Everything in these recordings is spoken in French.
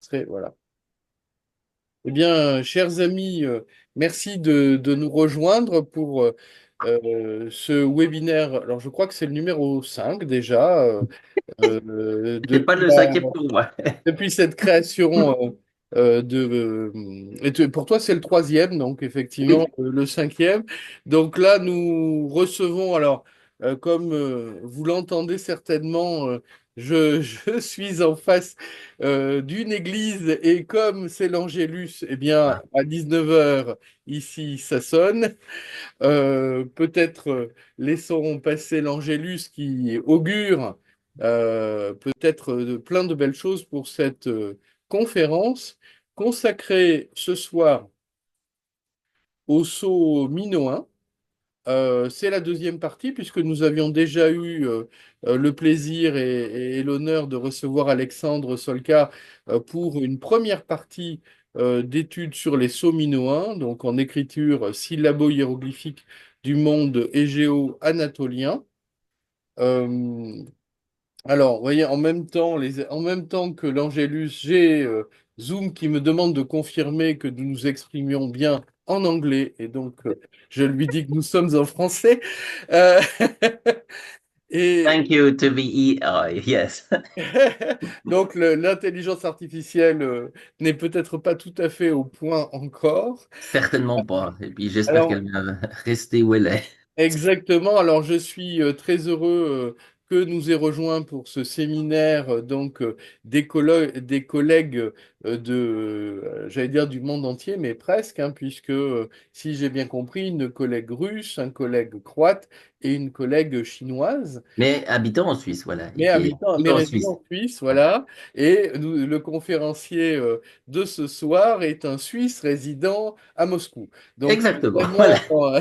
enregistré. Voilà. Eh bien, chers amis, merci de nous rejoindre pour ce webinaire. Alors, je crois que c'est le numéro 5 déjà, C'est pas le cinquième pour moi. depuis cette création pour toi, c'est le troisième, donc effectivement, Oui, le cinquième. Donc là, nous recevons, alors, comme vous l'entendez certainement, je suis en face d'une église et comme c'est l'Angélus, eh bien, ah, à 19 heures ici, ça sonne. Peut-être laissons passer l'Angélus qui augure peut-être plein de belles choses pour cette conférence consacrée ce soir au sceau minoen. C'est la deuxième partie puisque nous avions déjà eu le plaisir et l'honneur de recevoir Alexandre Solka pour une première partie d'études sur les sceaux minoens, donc en écriture syllabo-hiéroglyphique du monde égéo-anatolien. Euh, alors, vous voyez, en même temps que l'Angélus, j'ai Zoom qui me demande de confirmer que nous nous exprimions bien en anglais, et donc je lui dis que nous sommes en français. Euh, et thank you to the EI, yes. donc l'intelligence artificielle n'est peut-être pas tout à fait au point encore. Certainement pas. Et puis j'espère Alors, qu'elle va rester où elle est. exactement. Alors, je suis très heureux que nous ait rejoint pour ce séminaire des collègues j'allais dire du monde entier, mais presque, hein, puisque si j'ai bien compris, une collègue russe, un collègue croate et une collègue chinoise, Mais habitant en Suisse, voilà, et mais qui est habitant, vivant mais en résidant Suisse. en Suisse, Voilà. voilà. Et le conférencier de ce soir est un Suisse résident à Moscou. Donc, c'est Exactement, voilà. vraiment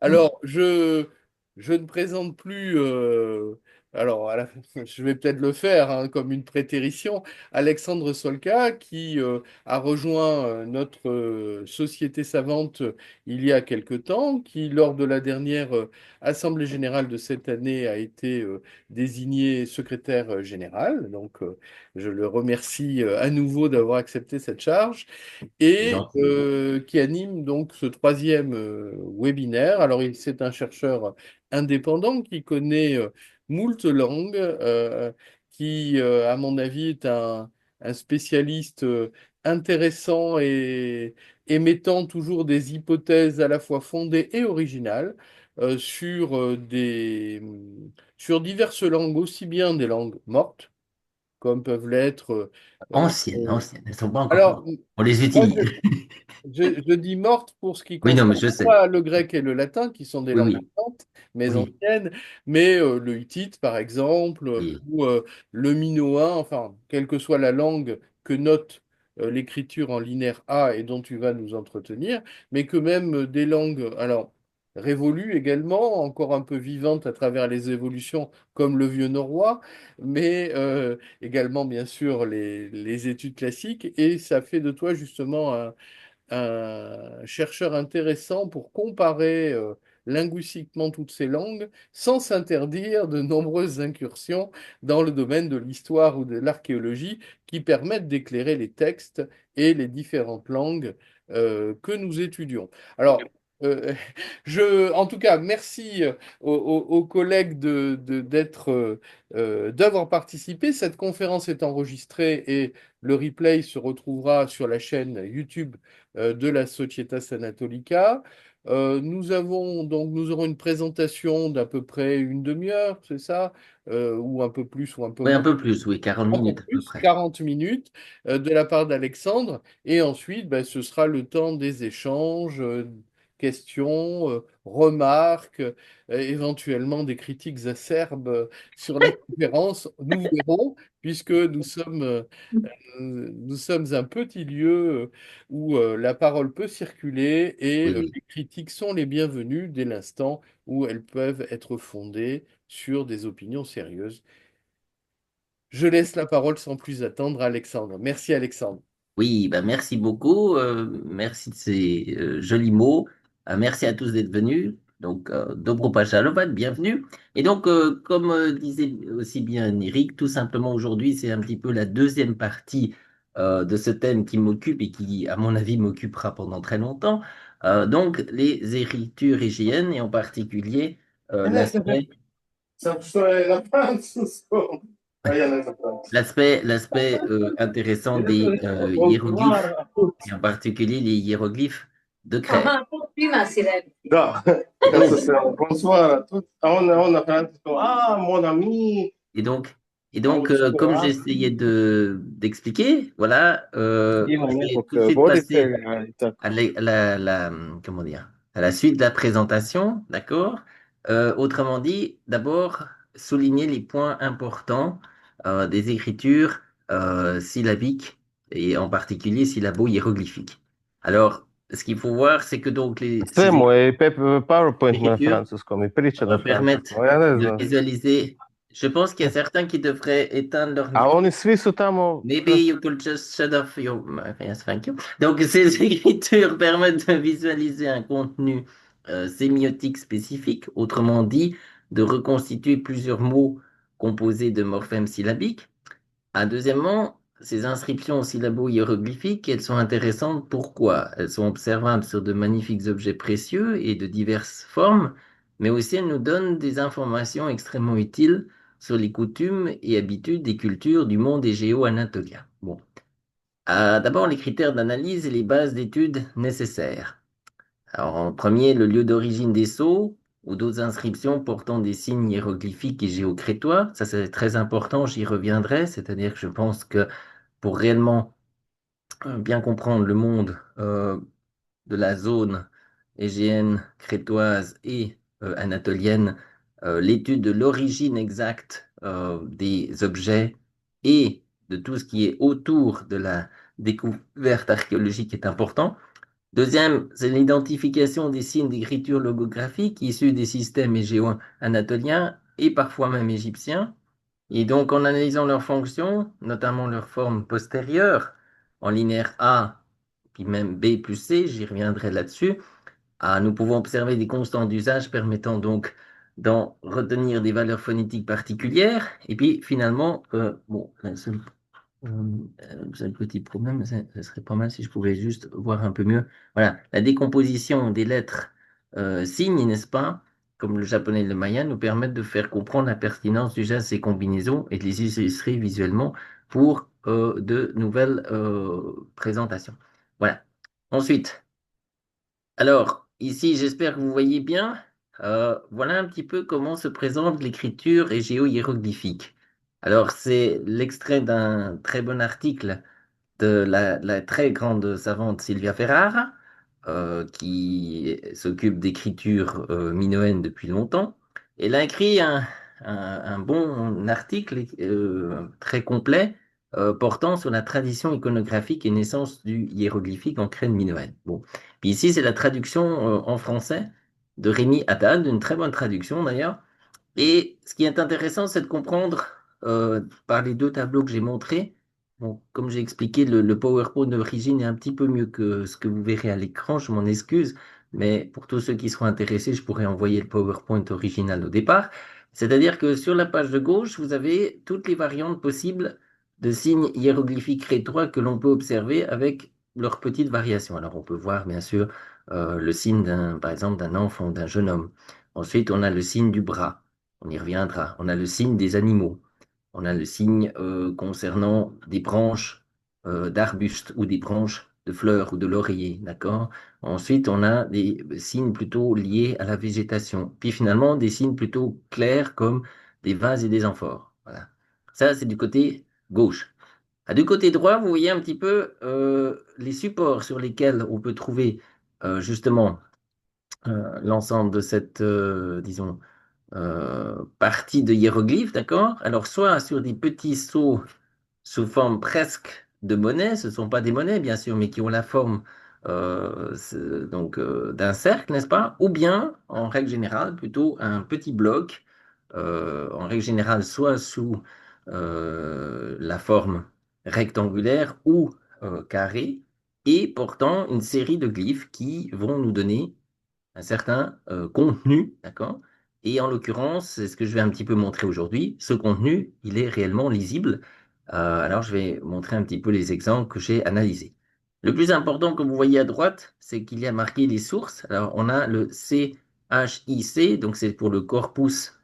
alors, je ne présente plus, alors je vais peut-être le faire hein, comme une prétérition, Alexandre Solka, qui a rejoint notre société savante il y a quelque temps, qui lors de la dernière Assemblée générale de cette année a été désigné secrétaire général. Donc, je le remercie à nouveau d'avoir accepté cette charge C'est et gentil. qui anime donc ce troisième webinaire. Alors, c'est un chercheur indépendant qui connaît moult langues, qui, à mon avis, est un spécialiste intéressant et émettant toujours des hypothèses à la fois fondées et originales sur diverses langues, aussi bien des langues mortes, comme peuvent l'être Anciennes, euh, anciennes, elles ne sont pas encore alors, mortes. On les moi, utilise. je dis morte pour ce qui Oui, non, mais concerne je sais. pas le grec et le latin, qui sont des Oui, langues oui, vivantes, mais oui, anciennes, mais le hittite, par exemple, oui. ou le minoen, enfin, quelle que soit la langue que note l'écriture en linéaire A et dont tu vas nous entretenir, mais que même des langues, alors, révolues également, encore un peu vivantes à travers les évolutions, comme le vieux norrois, mais également, bien sûr, les études classiques, et ça fait de toi, justement, un chercheur intéressant pour comparer linguistiquement toutes ces langues sans s'interdire de nombreuses incursions dans le domaine de l'histoire ou de l'archéologie qui permettent d'éclairer les textes et les différentes langues que nous étudions. Alors, euh, en tout cas, merci aux collègues d'avoir participé. Cette conférence est enregistrée et le replay se retrouvera sur la chaîne YouTube de la Societas Anatolica. Nous aurons une présentation d'à peu près une demi-heure, c'est ça? Ou un peu plus ou un peu Oui, un moins, peu plus, oui, 40 un peu minutes à peu plus, près. 40 minutes de la part d'Alexandre. Et ensuite, ben, ce sera le temps des échanges, questions, remarques, éventuellement des critiques acerbes sur la conférence. Nous verrons, puisque nous sommes un petit lieu où la parole peut circuler et Oui, oui. les critiques sont les bienvenues dès l'instant où elles peuvent être fondées sur des opinions sérieuses. Je laisse la parole sans plus attendre à Alexandre. Merci Alexandre. Oui, ben merci beaucoup. Merci de ces jolis mots. Merci à tous d'être venus. Donc, Dobro Pachalovat, bienvenue. Et donc, comme disait aussi bien Eric, tout simplement aujourd'hui, c'est un petit peu la deuxième partie de ce thème qui m'occupe et qui, à mon avis, m'occupera pendant très longtemps. Donc, les écritures hygiènes et en particulier l'aspect intéressant des hiéroglyphes, et en particulier les hiéroglyphes de Crète. Da, Et ca să donc, se bonsoir à tous. On a fait ah, mon ami, et donc, et am donc comme ciudat, j'essayais d'expliquer, voilà, Dima je vais tout de nekog suite passer voditelja i tako. comment dire, à la suite de la présentation, d'accord? Autrement dit, d'abord, souligner les points importants des écritures syllabiques et en particulier syllabo-hiéroglyphiques. Alors, ce qu'il faut voir, c'est que donc Sve ces mu je i PowerPoint mu je écritures francuskom i priča na francuskom. permettent Ja ne de znam. visualiser. Je pense qu'il y a certains qui devraient éteindre leur A micro. oni svi su tamo... Maybe you could just shut off your... Yes, thank you. Donc, ces écritures permettent de visualiser un contenu sémiotique spécifique, autrement dit, de reconstituer plusieurs mots composés de morphèmes syllabiques. Deuxièmement, ces inscriptions syllabo-hiéroglyphiques, elles sont intéressantes. Pourquoi? Elles sont observables sur de magnifiques objets précieux et de diverses formes, mais aussi elles nous donnent des informations extrêmement utiles sur les coutumes et habitudes des cultures du monde égéo-anatolien. Bon. D'abord, les critères d'analyse et les bases d'études nécessaires. Alors, en premier, le lieu d'origine des sceaux ou d'autres inscriptions portant des signes hiéroglyphiques et géocrétois. Ça, c'est très important, j'y reviendrai. C'est-à-dire que je pense que pour réellement bien comprendre le monde de la zone égéenne, crétoise et anatolienne, l'étude de l'origine exacte des objets et de tout ce qui est autour de la découverte archéologique est important. Deuxième, c'est l'identification des signes d'écriture logographique issus des systèmes égéo-anatoliens et parfois même égyptiens. Et donc, en analysant leurs fonctions, notamment leur forme postérieure, en linéaire A, puis même B plus C, j'y reviendrai là-dessus, nous pouvons observer des constants d'usage permettant donc d'en retenir des valeurs phonétiques particulières. Et puis, finalement, bon, c'est un petit problème, ça serait pas mal si je pouvais juste voir un peu mieux. Voilà, la décomposition des lettres signes, n'est-ce pas, comme le japonais et le maya, nous permettent de faire comprendre la pertinence d'user ces combinaisons et de les illustrer visuellement pour de nouvelles présentations. Voilà. Ensuite, alors, ici, j'espère que vous voyez bien. Voilà un petit peu comment se présente l'écriture égéo-hiéroglyphique. Alors, c'est l'extrait d'un très bon article de la très grande savante Sylvia Ferrara, qui s'occupe d'écriture minoenne depuis longtemps. Elle a écrit un bon article très complet portant sur la tradition iconographique et naissance du hiéroglyphique en crène minoenne. Bon. Puis ici, c'est la traduction en français de Rémi Haddad, une très bonne traduction d'ailleurs. Et ce qui est intéressant, c'est de comprendre par les deux tableaux que j'ai montrés. Bon, comme j'ai expliqué, le PowerPoint d'origine est un petit peu mieux que ce que vous verrez à l'écran, je m'en excuse, mais pour tous ceux qui seront intéressés, je pourrais envoyer le PowerPoint original au départ. C'est-à-dire que sur la page de gauche, vous avez toutes les variantes possibles de signes hiéroglyphiques crétois que l'on peut observer avec leurs petites variations. Alors, on peut voir, bien sûr, le signe par exemple, d'un enfant, d'un jeune homme. Ensuite, on a le signe du bras. On y reviendra. On a le signe des animaux. On a le signe concernant des branches d'arbustes ou des branches de fleurs ou de lauriers, d'accord? Ensuite, on a des signes plutôt liés à la végétation. Puis finalement, des signes plutôt clairs comme des vases et des amphores. Voilà. Ça, c'est du côté gauche. Du côté droit, vous voyez un petit peu les supports sur lesquels on peut trouver justement l'ensemble de cette, disons, partie de hiéroglyphes, d'accord? Alors, soit sur des petits sceaux sous forme presque de monnaie, ce ne sont pas des monnaies, bien sûr, mais qui ont la forme donc d'un cercle, n'est-ce pas? Ou bien, en règle générale, plutôt un petit bloc, en règle générale, soit sous la forme rectangulaire ou carré, et portant une série de glyphes qui vont nous donner un certain contenu, d'accord? Et en l'occurrence, c'est ce que je vais un petit peu montrer aujourd'hui. Ce contenu, il est réellement lisible Alors, je vais montrer un petit peu les exemples que j'ai analysés. Le plus important, comme vous voyez à droite, c'est qu'il y a marqué les sources. Alors, on a le CHIC, donc c'est pour le Corpus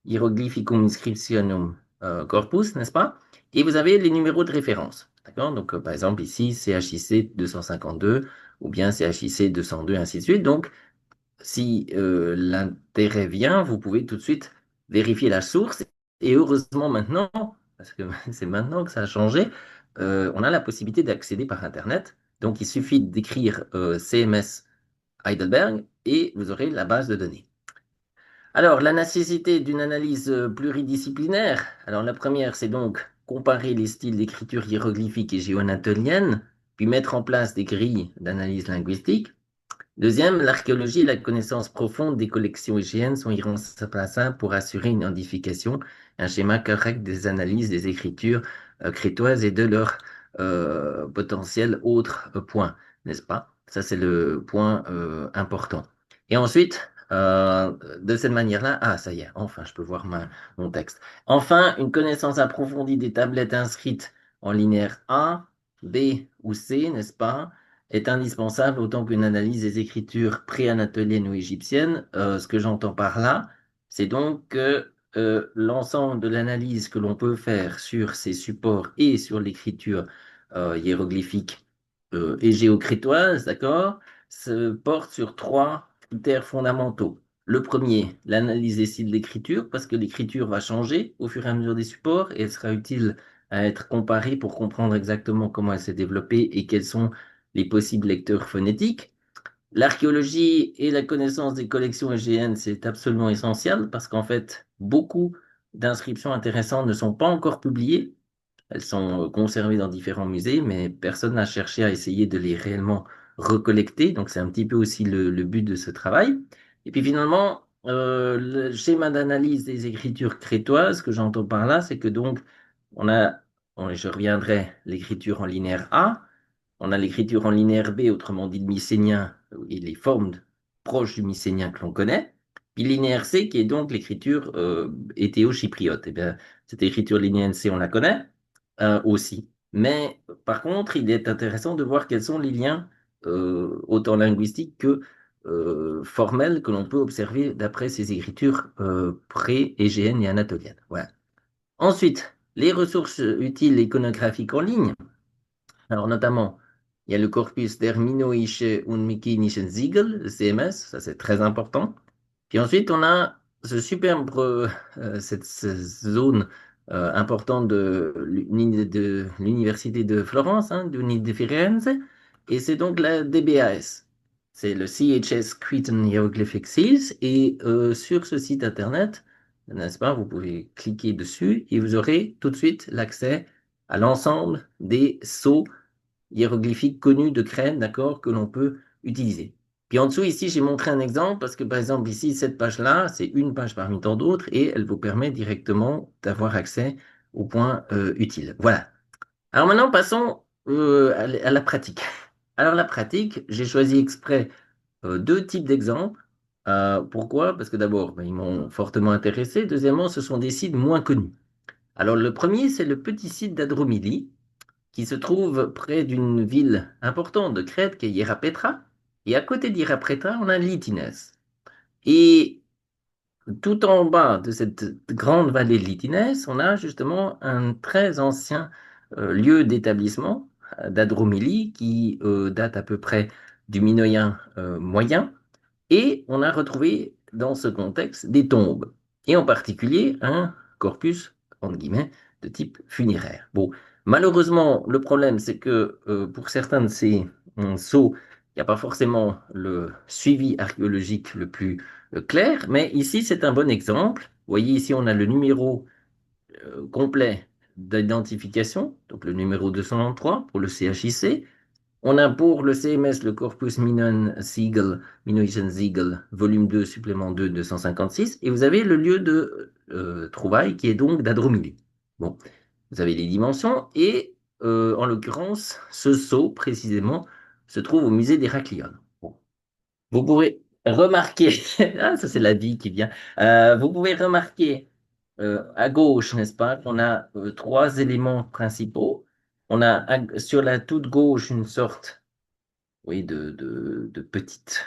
Hieroglyphicum Inscriptionum Corpus, n'est-ce pas? Et vous avez les numéros de référence. D'accord? Donc, par exemple, ici, CHIC 252 ou bien CHIC 202, ainsi de suite. Donc, si l'intérêt vient, vous pouvez tout de suite vérifier la source. Et heureusement maintenant, parce que c'est maintenant que ça a changé, on a la possibilité d'accéder par Internet. Donc il suffit d'écrire CMS Heidelberg et vous aurez la base de données. Alors la nécessité d'une analyse pluridisciplinaire. Alors la première, c'est donc comparer les styles d'écriture hiéroglyphique et géo-anatolienne, puis mettre en place des grilles d'analyse linguistique. Deuxième, l'archéologie et la connaissance profonde des collections hygiènes sont irremplaçables pour assurer une identification, un schéma correct des analyses des écritures crétoises et de leurs potentiels autres points, n'est-ce pas? Ça, c'est le point important. Et ensuite, de cette manière-là, ah, ça y est, enfin, je peux voir mon texte. Enfin, une connaissance approfondie des tablettes inscrites en linéaire A, B ou C, n'est-ce pas? Est indispensable autant qu'une analyse des écritures pré-anatoliennes ou égyptiennes. Ce que j'entends par là, c'est donc que l'ensemble de l'analyse que l'on peut faire sur ces supports et sur l'écriture hiéroglyphique et géocrétoise, d'accord, se porte sur trois critères fondamentaux. Le premier, l'analyse des styles d'écriture, parce que l'écriture va changer au fur et à mesure des supports et elle sera utile à être comparée pour comprendre exactement comment elle s'est développée et quels sont les possibles lecteurs phonétiques. L'archéologie et la connaissance des collections EGN, c'est absolument essentiel parce qu'en fait, beaucoup d'inscriptions intéressantes ne sont pas encore publiées. Elles sont conservées dans différents musées, mais personne n'a cherché à essayer de les réellement recollecter. Donc, c'est un petit peu aussi le but de ce travail. Et puis finalement, le schéma d'analyse des écritures crétoises, que j'entends par là, c'est que donc, on a, je reviendrai, l'écriture en linéaire A, on a l'écriture en linéaire B, autrement dit le mycénien et les formes proches du mycénien que l'on connaît. Puis linéaire C, qui est donc l'écriture éthéo-chypriote. Eh bien, cette écriture linéaire C, on la connaît aussi. Mais par contre, il est intéressant de voir quels sont les liens, autant linguistiques que formels, que l'on peut observer d'après ces écritures pré-égéennes et anatoliennes. Voilà. Ensuite, les ressources utiles iconographiques en ligne. Alors, notamment, il y a le corpus der Minoische und Mykenischen Siegel, le CMS, ça c'est très important. Puis ensuite, on a ce superbe, cette zone importante de l'université de Florence, hein, de Firenze, et c'est donc la DBAS. C'est le CHS Cretan Hieroglyphic Seals, et sur ce site internet, n'est-ce pas, vous pouvez cliquer dessus et vous aurez tout de suite l'accès à l'ensemble des sceaux hiéroglyphiques connus de Crète, d'accord, que l'on peut utiliser. Puis en dessous, ici, j'ai montré un exemple parce que, par exemple, ici, cette page-là, c'est une page parmi tant d'autres et elle vous permet directement d'avoir accès aux points utiles. Voilà. Alors maintenant, passons à la pratique. Alors la pratique, j'ai choisi exprès deux types d'exemples. Pourquoi? Parce que d'abord, ben, ils m'ont fortement intéressé. Deuxièmement, ce sont des sites moins connus. Alors le premier, c'est le petit site d'Adromili, qui se trouve près d'une ville importante de Crète, qui est Hierapetra. Et à côté d'Hierapetra, on a Litinès. Et tout en bas de cette grande vallée de Litinès, on a justement un très ancien lieu d'établissement d'Adromélie qui date à peu près du Minoïen moyen. Et on a retrouvé dans ce contexte des tombes, et en particulier un corpus, entre guillemets, de type funéraire. Bon, malheureusement, le problème, c'est que pour certains de ces sceaux, il n'y a pas forcément le suivi archéologique le plus clair, mais ici, c'est un bon exemple. Vous voyez, ici, on a le numéro complet d'identification, donc le numéro 293 pour le CHIC. On a pour le CMS le Corpus Minoischen Siegel, volume 2, supplément 2, 256, et vous avez le lieu de trouvaille qui est donc d'Adromili. Bon, vous avez les dimensions, et en l'occurrence, ce sceau, précisément, se trouve au musée d'Héraclion. Bon. Vous pouvez remarquer, ah, ça c'est la vie qui vient, vous pouvez remarquer à gauche, n'est-ce pas, on a trois éléments principaux. On a sur la toute gauche une sorte, oui, de petite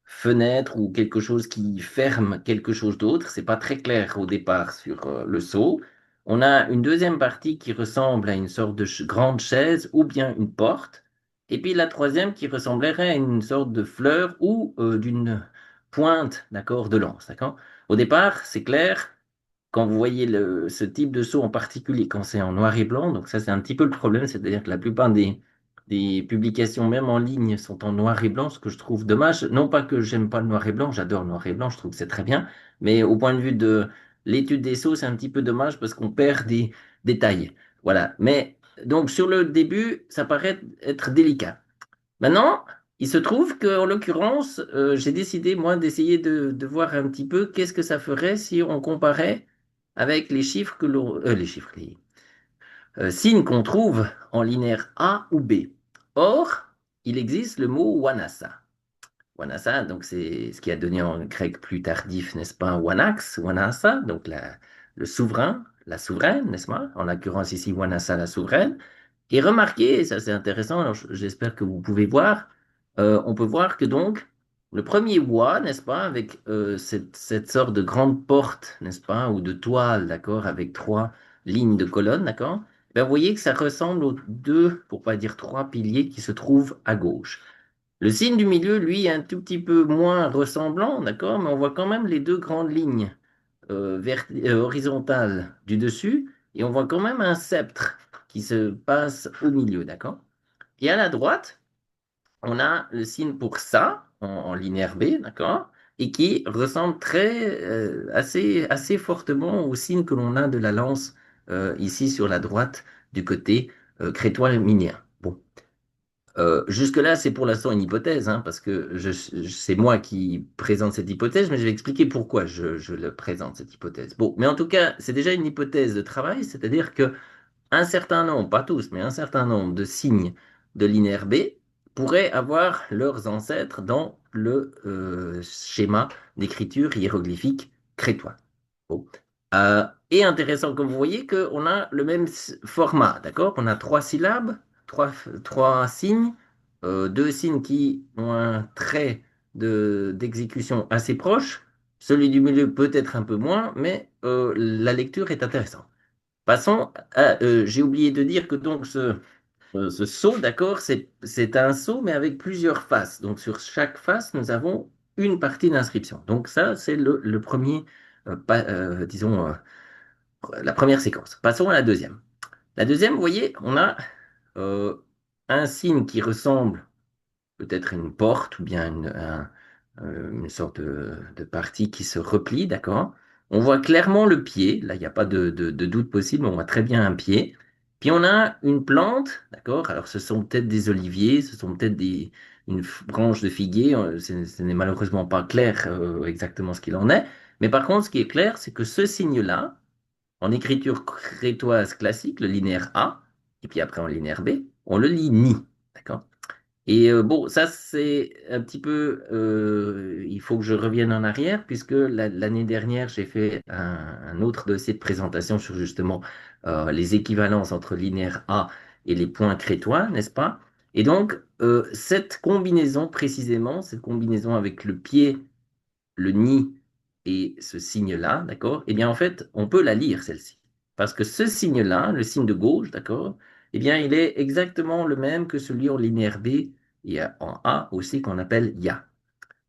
fenêtre ou quelque chose qui ferme quelque chose d'autre. C'est pas très clair au départ sur le seau. On a une deuxième partie qui ressemble à une sorte de grande chaise ou bien une porte. Et puis la troisième qui ressemblerait à une sorte de fleur ou d'une pointe, d'accord, de lance, d'accord? Au départ, c'est clair quand vous voyez ce type de saut en particulier, quand c'est en noir et blanc, donc ça c'est un petit peu le problème, c'est-à-dire que la plupart des publications, même en ligne, sont en noir et blanc, ce que je trouve dommage. Non pas que j'aime pas le noir et blanc, j'adore le noir et blanc, je trouve que c'est très bien, mais au point de vue de l'étude des sauts, c'est un petit peu dommage parce qu'on perd des détails. Voilà. Mais donc sur le début, ça paraît être délicat. Maintenant, il se trouve qu'en l'occurrence, j'ai décidé, moi, d'essayer de voir un petit peu qu'est-ce que ça ferait si on comparait avec les chiffres les signes qu'on trouve en linéaire A ou B. Or, il existe le mot Wanasa. Wanasa, donc c'est ce qui a donné en grec plus tardif, n'est-ce pas, Wanax, Wanasa, donc le souverain, la souveraine, n'est-ce pas? En l'occurrence ici, Wanasa, la souveraine. Et remarquez, et ça c'est intéressant, alors j'espère que vous pouvez voir, on peut voir que donc le premier wa, n'est-ce pas, avec cette sorte de grande porte, n'est-ce pas, ou de toile, d'accord, avec trois lignes de colonnes, d'accord, ben, vous voyez que ça ressemble aux deux, pour pas dire trois piliers qui se trouvent à gauche. Le signe du milieu, lui, est un tout petit peu moins ressemblant, d'accord, mais on voit quand même les deux grandes lignes horizontale du dessus, et on voit quand même un sceptre qui se passe au milieu, d'accord? Et à la droite, on a le signe pour ça, en linéaire B, d'accord? Et qui ressemble assez fortement au signe que l'on a de la lance ici sur la droite du côté crétois-minien. Bon. Jusque-là, c'est pour l'instant une hypothèse, hein, parce que c'est moi qui présente cette hypothèse, mais je vais expliquer pourquoi je le présente, cette hypothèse. Bon, mais en tout cas, c'est déjà une hypothèse de travail, c'est-à-dire que un certain nombre, pas tous, mais un certain nombre de signes de linéaire B pourraient avoir leurs ancêtres dans le schéma d'écriture hiéroglyphique crétois. Bon. Et intéressant, comme vous voyez, qu'on a le même format, d'accord? On a trois syllabes, trois signes, deux signes qui ont un trait d'exécution assez proche. Celui du milieu peut-être un peu moins, mais la lecture est intéressante. Passons à, j'ai oublié de dire que donc ce saut, d'accord, c'est un saut, mais avec plusieurs faces. Donc sur chaque face, nous avons une partie d'inscription. Donc ça, c'est le premier, disons, la première séquence. Passons à la deuxième. La deuxième, vous voyez, on a euh, un signe qui ressemble peut-être à une porte ou bien une sorte de partie qui se replie, d'accord? On voit clairement le pied, là, il n'y a pas de doute possible, on voit très bien un pied. Puis on a une plante, d'accord? Alors ce sont peut-être des oliviers, ce sont peut-être une branche de figuier, ce n'est malheureusement pas clair exactement ce qu'il en est. Mais par contre, ce qui est clair, c'est que ce signe-là, en écriture crétoise classique, le linéaire A, et puis après en linéaire B, on le lit ni. D'accord? Et bon, ça c'est un petit peu, il faut que je revienne en arrière, puisque l'année dernière, j'ai fait un autre dossier de présentation sur justement les équivalences entre linéaire A et les points crétois, n'est-ce pas? Et donc, cette combinaison précisément, cette combinaison avec le pied, le nid et ce signe-là, d'accord? Eh bien, en fait, on peut la lire, celle-ci. Parce que ce signe-là, le signe de gauche, d'accord? Eh bien, il est exactement le même que celui en linéaire B et en A aussi qu'on appelle Ya.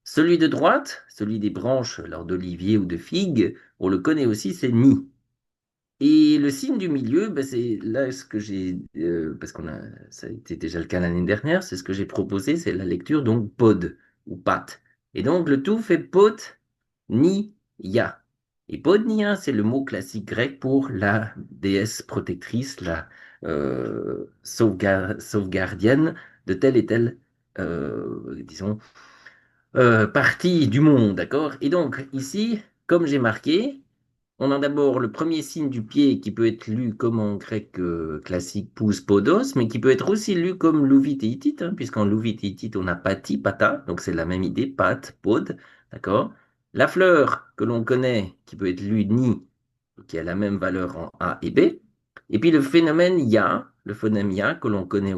Celui de droite, celui des branches lors d'olivier ou de figue, on le connaît aussi, c'est Ni. Et le signe du milieu, ben, c'est là ce que j'ai, parce ça a été déjà le cas l'année dernière, c'est ce que j'ai proposé, c'est la lecture donc pod ou pat. Et donc le tout fait pot ni ya. Et podnia, c'est le mot classique grec pour la déesse protectrice, la sauvegardienne de telle et telle, disons, partie du monde, d'accord? Et donc ici, comme j'ai marqué, on a d'abord le premier signe du pied qui peut être lu comme en grec classique pous podos, mais qui peut être aussi lu comme louvit et hittite, hein, puisqu'en louvit et hittite on a pati, pata, donc c'est la même idée, pat, pod, d'accord? La fleur que l'on connaît, qui peut être lue ni, qui a la même valeur en A et B. Et puis le phénomène ya, le phonème ya, que l'on connaît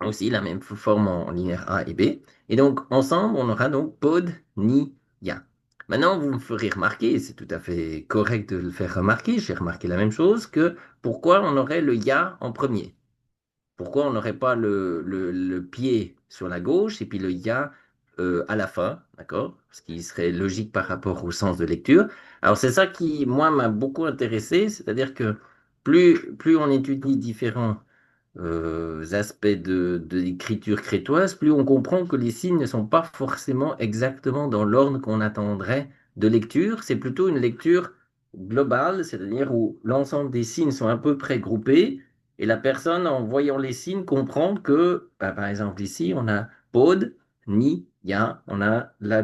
aussi, la même forme en linéaire A et B. Et donc, ensemble, on aura donc pod, ni, ya. Maintenant, vous me ferez remarquer, et c'est tout à fait correct de le faire remarquer, j'ai remarqué la même chose, que pourquoi on aurait le ya en premier? Pourquoi on n'aurait pas le pied sur la gauche et puis le ya à la fin, d'accord? Ce qui serait logique par rapport au sens de lecture. Alors c'est ça qui, moi, m'a beaucoup intéressé, c'est-à-dire que plus on étudie différents aspects de l'écriture crétoise, plus on comprend que les signes ne sont pas forcément exactement dans l'ordre qu'on attendrait de lecture. C'est plutôt une lecture globale, c'est-à-dire où l'ensemble des signes sont à peu près groupés et la personne, en voyant les signes, comprend que, bah, par exemple, ici, on a pod, ni, ya, on a la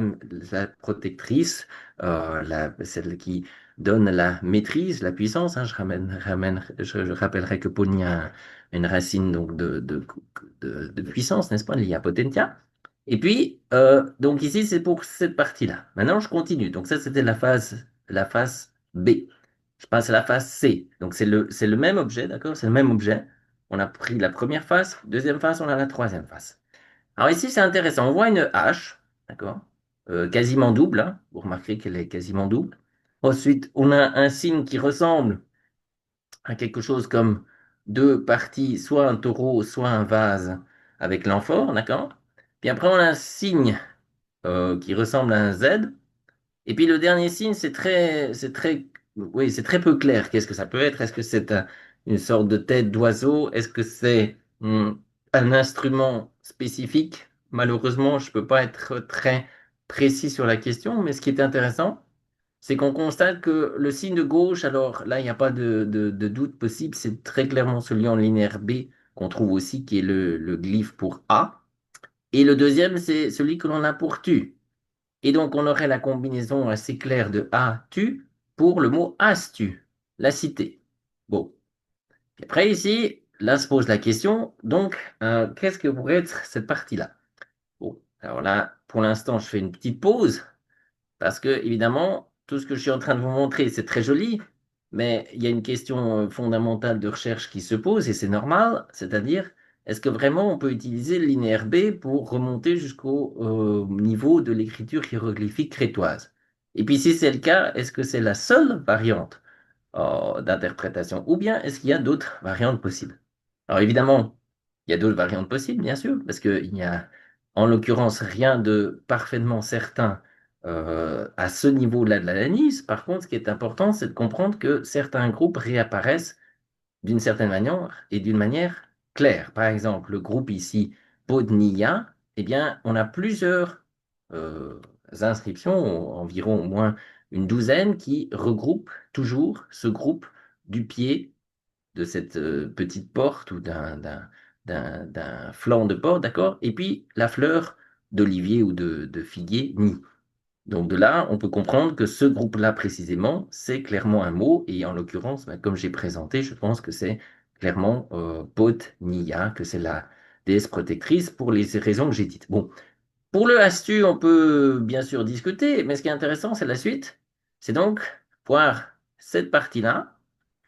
protectrice, celle qui donne la maîtrise, la puissance. Hein. Je rappellerai que Pony a une racine donc de puissance, n'est-ce pas, liée à potentia. Et puis, donc ici, c'est pour cette partie-là. Maintenant, je continue. Donc ça, c'était la phase B. Je passe à la phase C. Donc c'est le même objet, d'accord? C'est le même objet. On a pris la première phase, deuxième phase, on a la troisième phase. Alors ici, c'est intéressant. On voit une hache, d'accord? Quasiment double, hein. Vous remarquez qu'elle est quasiment double. Ensuite, on a un signe qui ressemble à quelque chose comme deux parties, soit un taureau, soit un vase avec l'amphore, d'accord? Puis après, on a un signe qui ressemble à un Z. Et puis le dernier signe, oui, c'est très peu clair. Qu'est-ce que ça peut être? Est-ce que c'est une sorte de tête d'oiseau? Est-ce que c'est un instrument spécifique? Malheureusement, je ne peux pas être très précis sur la question, mais ce qui est intéressant, c'est qu'on constate que le signe de gauche, alors là, il n'y a pas de doute possible, c'est très clairement celui en linéaire B qu'on trouve aussi, qui est le glyphe pour A. Et le deuxième, c'est celui que l'on a pour tu. Et donc, on aurait la combinaison assez claire de as-tu pour le mot as-tu, la cité. Bon. Et après, ici, là se pose la question, donc, qu'est-ce que pourrait être cette partie-là? Bon, alors là, pour l'instant, je fais une petite pause parce que, évidemment, tout ce que je suis en train de vous montrer, c'est très joli, mais il y a une question fondamentale de recherche qui se pose, et c'est normal, c'est-à-dire, est-ce que vraiment on peut utiliser le linéaire B pour remonter jusqu'au niveau de l'écriture hiéroglyphique crétoise? Et puis, si c'est le cas, est-ce que c'est la seule variante d'interprétation, ou bien est-ce qu'il y a d'autres variantes possibles? Alors évidemment, il y a d'autres variantes possibles, bien sûr, parce qu'il n'y a en l'occurrence rien de parfaitement certain à ce niveau-là de l'analyse. Par contre, ce qui est important, c'est de comprendre que certains groupes réapparaissent d'une certaine manière et d'une manière claire. Par exemple, le groupe ici, Podnia, eh bien, on a plusieurs euh, inscriptions, environ au moins une douzaine, qui regroupent toujours ce groupe du pied de cette petite porte ou d'un flanc de porte, d'accord? Et puis la fleur d'olivier ou de figuier nid. Donc de là, on peut comprendre que ce groupe-là précisément, c'est clairement un mot, et en l'occurrence, ben, comme j'ai présenté, je pense que c'est clairement Pot Nia, que c'est la déesse protectrice pour les raisons que j'ai dites. Bon, pour le Astu, on peut bien sûr discuter, mais ce qui est intéressant, c'est la suite. C'est donc voir cette partie-là.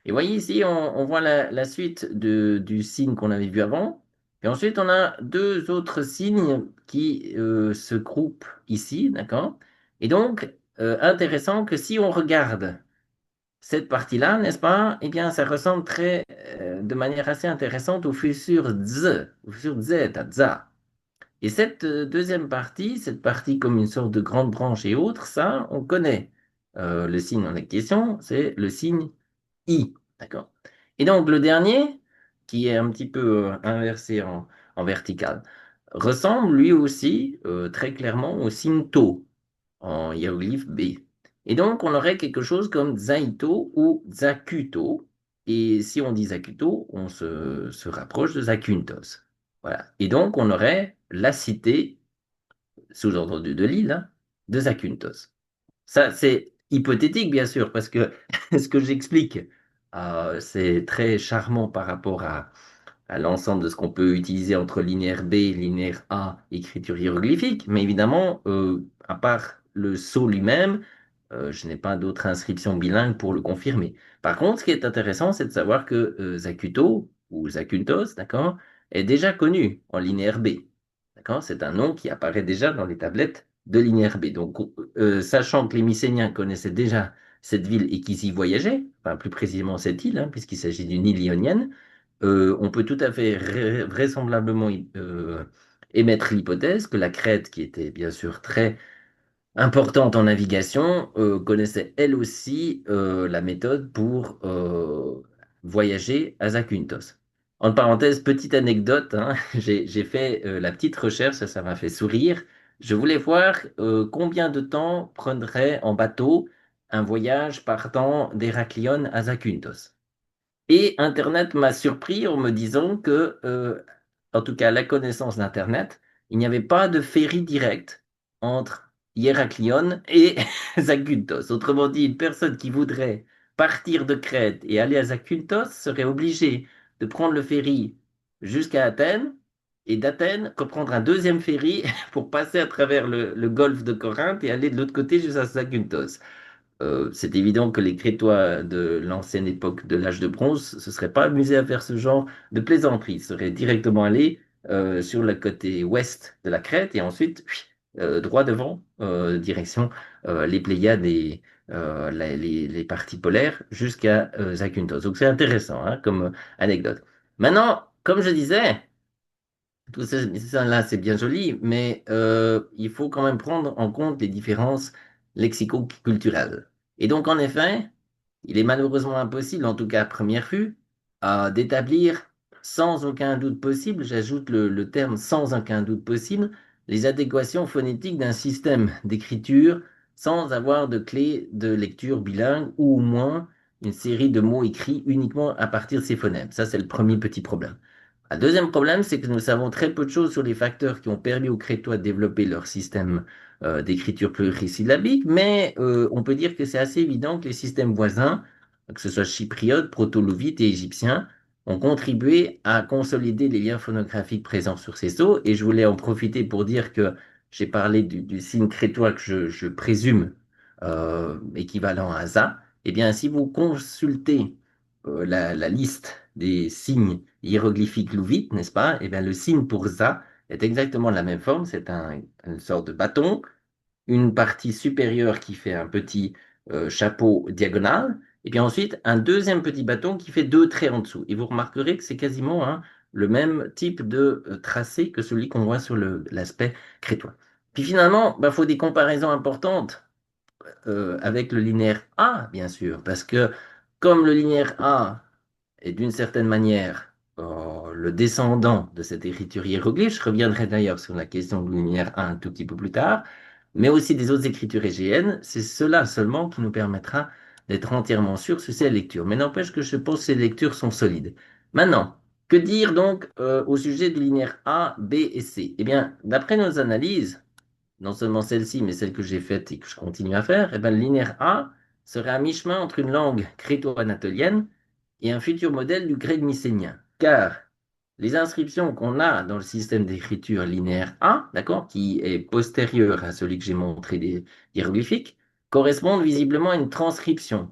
Et voyez ici, on voit la suite du signe qu'on avait vu avant. Et ensuite, on a deux autres signes qui se groupent ici, d'accord? Et donc, intéressant que si on regarde cette partie-là, n'est-ce pas? Eh bien, ça ressemble de manière assez intéressante au futur z, au futur z, à za. Et cette deuxième partie, cette partie comme une sorte de grande branche et autres, ça, on connaît. Le signe en question, c'est le signe I. D'accord? Et donc, le dernier, qui est un petit peu inversé en vertical, ressemble lui aussi très clairement au signe To en hiéroglyphe B. Et donc, on aurait quelque chose comme Zaito ou Zakuto. Et si on dit Zakuto, on se rapproche de Zakynthos. Voilà. Et donc, on aurait la cité, sous-entendu de l'île, hein, de Zakynthos. Ça, c'est hypothétique, bien sûr, parce que ce que j'explique, c'est très charmant par rapport à l'ensemble de ce qu'on peut utiliser entre linéaire B, linéaire A, écriture hiéroglyphique. Mais évidemment, à part le sceau lui-même, Je n'ai pas d'autres inscriptions bilingues pour le confirmer. Par contre, ce qui est intéressant, c'est de savoir que Zacuto, ou Zakynthos, d'accord, est déjà connu en linéaire B. D'accord? C'est un nom qui apparaît déjà dans les tablettes de linéaire B. Donc, sachant que les Mycéniens connaissaient déjà cette ville et qu'ils y voyageaient, enfin plus précisément cette île, hein, puisqu'il s'agit d'une île ionienne, on peut tout à fait vraisemblablement émettre l'hypothèse que la Crète, qui était bien sûr très importante en navigation, connaissait elle aussi la méthode pour voyager à Zakynthos. En parenthèse, petite anecdote, hein, j'ai fait la petite recherche, ça m'a fait sourire. Je voulais voir combien de temps prendrait en bateau un voyage partant d'Héraclion à Zakynthos. Et Internet m'a surpris en me disant que, en tout cas à la connaissance d'Internet, il n'y avait pas de ferry direct entre Héraclion et Zakynthos. Autrement dit, une personne qui voudrait partir de Crète et aller à Zakynthos serait obligée de prendre le ferry jusqu'à Athènes et d'Athènes reprendre un deuxième ferry pour passer à travers le golfe de Corinthe et aller de l'autre côté jusqu'à Zakynthos. C'est évident que les Crétois de l'ancienne époque de l'âge de bronze se seraient pas amusés à faire ce genre de plaisanterie. Ils seraient directement allés sur le côté ouest de la Crète et ensuite droit devant, direction les Pléiades et les parties polaires jusqu'à Zakynthos. Donc c'est intéressant hein, comme anecdote. Maintenant, comme je disais, tout ça là c'est bien joli, mais il faut quand même prendre en compte les différences lexico-culturelles. Et donc, en effet, il est malheureusement impossible, en tout cas à première vue, d'établir sans aucun doute possible, j'ajoute le terme sans aucun doute possible, les adéquations phonétiques d'un système d'écriture sans avoir de clé de lecture bilingue ou au moins une série de mots écrits uniquement à partir de ces phonèmes. Ça, c'est le premier petit problème. Un deuxième problème, c'est que nous savons très peu de choses sur les facteurs qui ont permis aux Crétois de développer leur système d'écriture plurisyllabique, mais on peut dire que c'est assez évident que les systèmes voisins, que ce soit chypriote, proto-louvite et égyptien, ont contribué à consolider les liens phonographiques présents sur ces sceaux. Et je voulais en profiter pour dire que j'ai parlé du signe crétois que je présume équivalent à ZA. Eh bien, si vous consultez la liste des signes hiéroglyphiques louvites, n'est-ce pas? Eh bien, le signe pour ZA est exactement de la même forme. C'est une sorte de bâton, une partie supérieure qui fait un petit chapeau diagonal, et puis ensuite un deuxième petit bâton qui fait deux traits en dessous. Et vous remarquerez que c'est quasiment hein, le même type de tracé que celui qu'on voit sur l'aspect crétois. Puis finalement, il faut des comparaisons importantes avec le linéaire A, bien sûr, parce que comme le linéaire A est d'une certaine manière le descendant de cette écriture hiéroglyphe, je reviendrai d'ailleurs sur la question du linéaire A un tout petit peu plus tard, mais aussi des autres écritures égéennes, c'est cela seulement qui nous permettra d'être entièrement sûr sur ces lectures. Mais n'empêche que je pense que ces lectures sont solides. Maintenant, que dire donc au sujet du linéaire A, B et C? Eh bien, d'après nos analyses, non seulement celle-ci, mais celle que j'ai faite et que je continue à faire, eh bien, le linéaire A serait à mi-chemin entre une langue créto-anatolienne et un futur modèle du grec mycénien. Car les inscriptions qu'on a dans le système d'écriture linéaire A, d'accord, qui est postérieur à celui que j'ai montré des hiéroglyphiques, correspondent visiblement à une transcription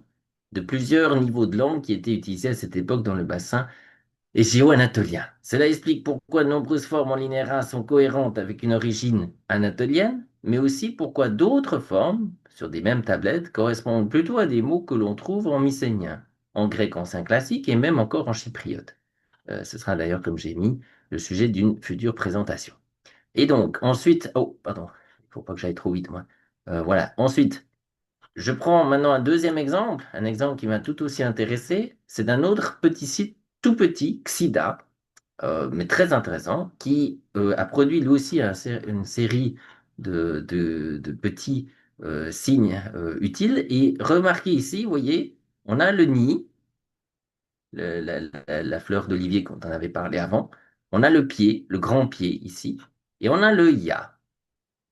de plusieurs niveaux de langue qui étaient utilisés à cette époque dans le bassin égéo-anatolien. Cela explique pourquoi de nombreuses formes en linéaire A sont cohérentes avec une origine anatolienne, mais aussi pourquoi d'autres formes, sur des mêmes tablettes, correspondent plutôt à des mots que l'on trouve en mycénien, en grec ancien classique et même encore en chypriote. Ce sera d'ailleurs, comme j'ai mis, le sujet d'une future présentation. Et donc, ensuite, oh, pardon, il ne faut pas que j'aille trop vite, moi. Voilà, ensuite, je prends maintenant un deuxième exemple, un exemple qui m'a tout aussi intéressé. C'est d'un autre petit site tout petit, Xida, mais très intéressant, qui a produit lui aussi une série de petits signes utiles. Et remarquez ici, vous voyez, on a le nid, la fleur d'olivier dont on avait parlé avant. On a le pied, le grand pied ici, et on a le ya.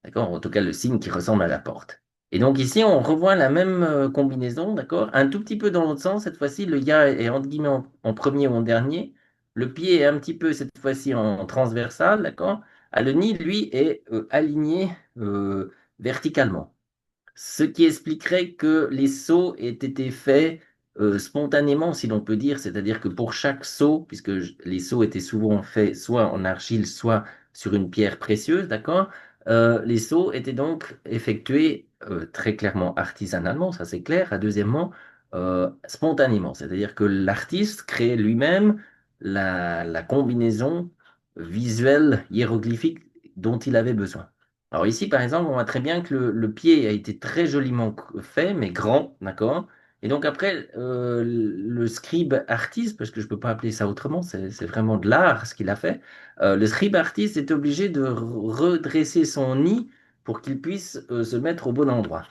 D'accord? En tout cas, le signe qui ressemble à la porte. Et donc ici, on revoit la même combinaison, d'accord? Un tout petit peu dans l'autre sens. Cette fois-ci, le ya est entre guillemets en premier ou en dernier. Le pied est un petit peu, cette fois-ci, en transversal, d'accord? Ah, le nid, lui, est aligné verticalement. ce qui expliquerait que les sauts aient été faits spontanément, si l'on peut dire, c'est-à-dire que pour chaque saut, puisque les sauts étaient souvent faits soit en argile, soit sur une pierre précieuse, d'accord? Les sauts étaient donc effectués très clairement artisanalement, ça c'est clair. Deuxièmement, spontanément, c'est-à-dire que l'artiste créait lui-même la combinaison visuelle hiéroglyphique dont il avait besoin. Alors ici, par exemple, on voit très bien que le pied a été très joliment fait, mais grand, d'accord? Et donc après, le scribe artiste, parce que je ne peux pas appeler ça autrement, c'est vraiment de l'art ce qu'il a fait, le scribe artiste est obligé de redresser son nid pour qu'il puisse se mettre au bon endroit.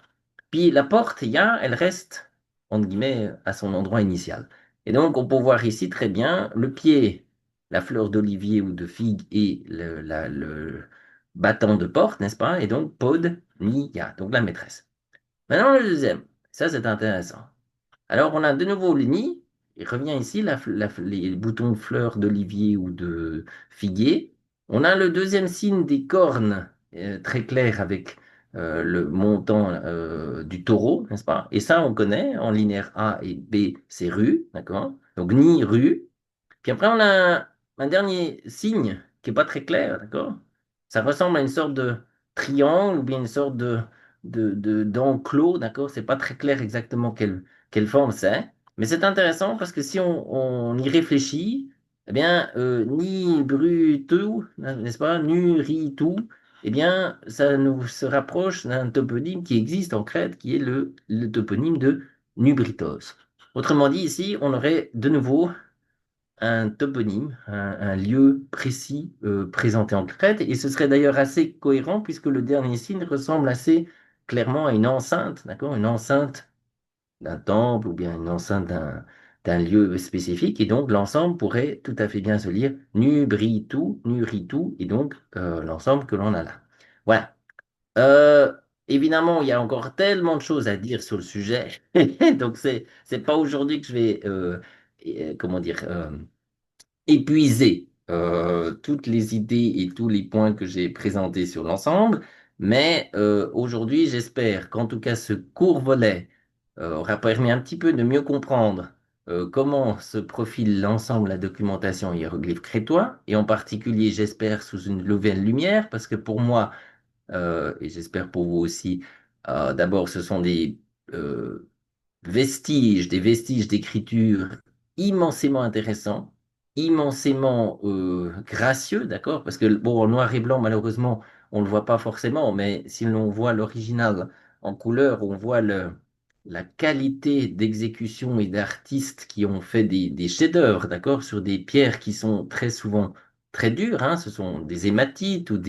Puis la porte, elle reste, entre guillemets, à son endroit initial. Et donc on peut voir ici très bien le pied, la fleur d'olivier ou de figue et le battant de porte, n'est-ce pas? Et donc pod, nia, donc la maîtresse. Maintenant le deuxième, ça c'est intéressant. Alors on a de nouveau le nid, il revient ici les boutons de fleurs d'olivier ou de figuier. On a le deuxième signe des cornes, très clair avec le montant du taureau, n'est-ce pas? Et ça on connaît, en linéaire A et B c'est rue, d'accord? Donc nid, rue. Puis après, on a un dernier signe qui n'est pas très clair, d'accord? Ça ressemble à une sorte de triangle ou bien une sorte d'enclos, d'accord? C'est pas très clair exactement quelle forme c'est. Mais c'est intéressant parce que si on y réfléchit, eh bien, ni brutu, n'est-ce pas? Nu ritu, eh bien, ça nous se rapproche d'un toponyme qui existe en Crète, qui est le toponyme de Nubritos. Autrement dit, ici, on aurait de nouveau un toponyme, un lieu précis présenté en Crète, et ce serait d'ailleurs assez cohérent puisque le dernier signe ressemble assez clairement à une enceinte, d'accord? Une enceinte d'un temple ou bien une enceinte d'un lieu spécifique, et donc l'ensemble pourrait tout à fait bien se lire Nubritu, Nuritu, et donc l'ensemble que l'on a là. Voilà. Euh, Évidemment, il y a encore tellement de choses à dire sur le sujet, donc c'est pas aujourd'hui que je vais, comment dire, épuiser toutes les idées et tous les points que j'ai présentés sur l'ensemble, mais aujourd'hui, j'espère qu'en tout cas ce court volet aura permis un petit peu de mieux comprendre comment se profile l'ensemble de la documentation hiéroglyphe crétois, et en particulier, j'espère, sous une nouvelle lumière, parce que pour moi, et j'espère pour vous aussi, d'abord, ce sont euh, des vestiges d'écriture immensément intéressants, immensément gracieux, d'accord? Parce que, bon, en noir et blanc, malheureusement, on ne le voit pas forcément, mais si l'on voit l'original en couleur, on voit la qualité d'exécution et d'artistes qui ont fait des chefs-d'œuvre, d'accord? Sur des pierres qui sont très souvent très dures, hein? Ce sont des hématites ou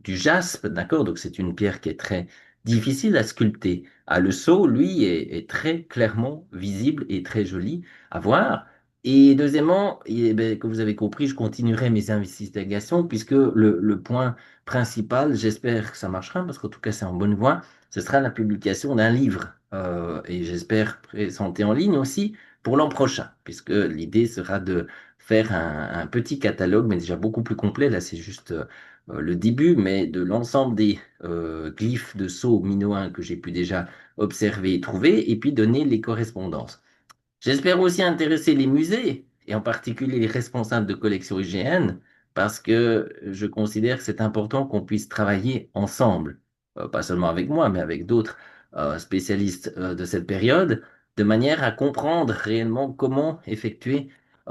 du jaspe, d'accord? Donc, c'est une pierre qui est très difficile à sculpter. Ah, le sceau, lui, est très clairement visible et très joli à voir. Et deuxièmement, ben, comme vous avez compris, je continuerai mes investigations puisque le point principal, j'espère que ça marchera parce qu'en tout cas c'est en bonne voie, ce sera la publication d'un livre et j'espère présenter en ligne aussi pour l'an prochain puisque l'idée sera de faire un petit catalogue mais déjà beaucoup plus complet. Là, c'est juste le début, mais de l'ensemble des glyphes de sceaux minoens que j'ai pu déjà observer et trouver, et puis donner les correspondances. J'espère aussi intéresser les musées, et en particulier les responsables de collections IGN, parce que je considère que c'est important qu'on puisse travailler ensemble, pas seulement avec moi, mais avec d'autres spécialistes de cette période, de manière à comprendre réellement comment effectuer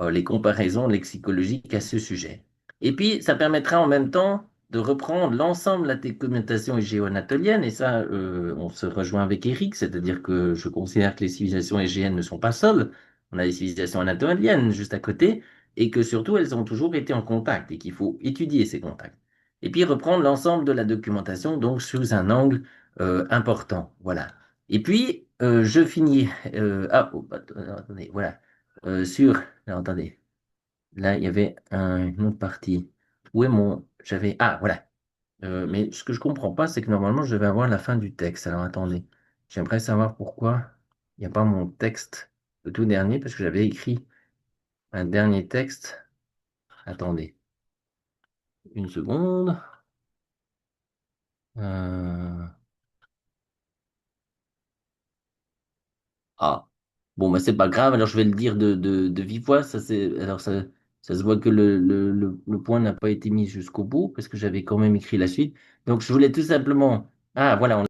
les comparaisons lexicologiques à ce sujet. Et puis, ça permettra en même temps de reprendre l'ensemble de la documentation égéo-anatolienne, et ça, on se rejoint avec Eric, c'est-à-dire que je considère que les civilisations égéennes ne sont pas seules, on a les civilisations anatoliennes juste à côté, et que surtout elles ont toujours été en contact, et qu'il faut étudier ces contacts. Et puis reprendre l'ensemble de la documentation, donc sous un angle important, voilà. Et puis, je finis, attendez, voilà, sur, non, attendez, là, il y avait une autre partie. Où est ah, voilà. Mais ce que je comprends pas, c'est que normalement, je devais avoir la fin du texte. Alors, attendez. J'aimerais savoir pourquoi il n'y a pas mon texte, le tout dernier, parce que j'avais écrit un dernier texte. Attendez. Une seconde. Euh, Ah, bon, mais c'est pas grave, alors je vais le dire de vive voix. Ça se voit que le point n'a pas été mis jusqu'au bout, parce que j'avais quand même écrit la suite. Donc, je voulais tout simplement. Ah, voilà,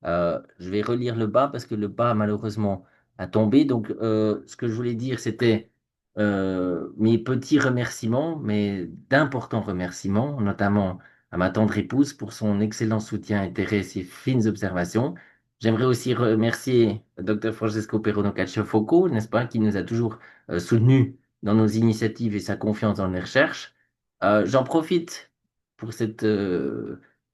je vais relire le bas parce que le bas malheureusement a tombé. Donc, ce que je voulais dire, c'était mes petits remerciements, mais d'importants remerciements, notamment à ma tendre épouse pour son excellent soutien, intérêt et ses fines observations. J'aimerais aussi remercier Dr. Francesco Perono Cacciofoco, n'est-ce pas, qui nous a toujours soutenus dans nos initiatives et sa confiance dans les recherches. J'en profite pour cette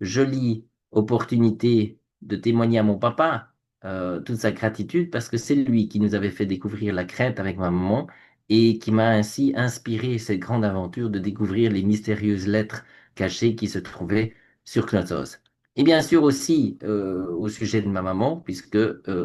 jolie opportunité de témoigner à mon papa toute sa gratitude parce que c'est lui qui nous avait fait découvrir la Crète avec ma maman et qui m'a ainsi inspiré cette grande aventure de découvrir les mystérieuses lettres cachées qui se trouvaient sur Knossos. Et bien sûr aussi au sujet de ma maman, puisque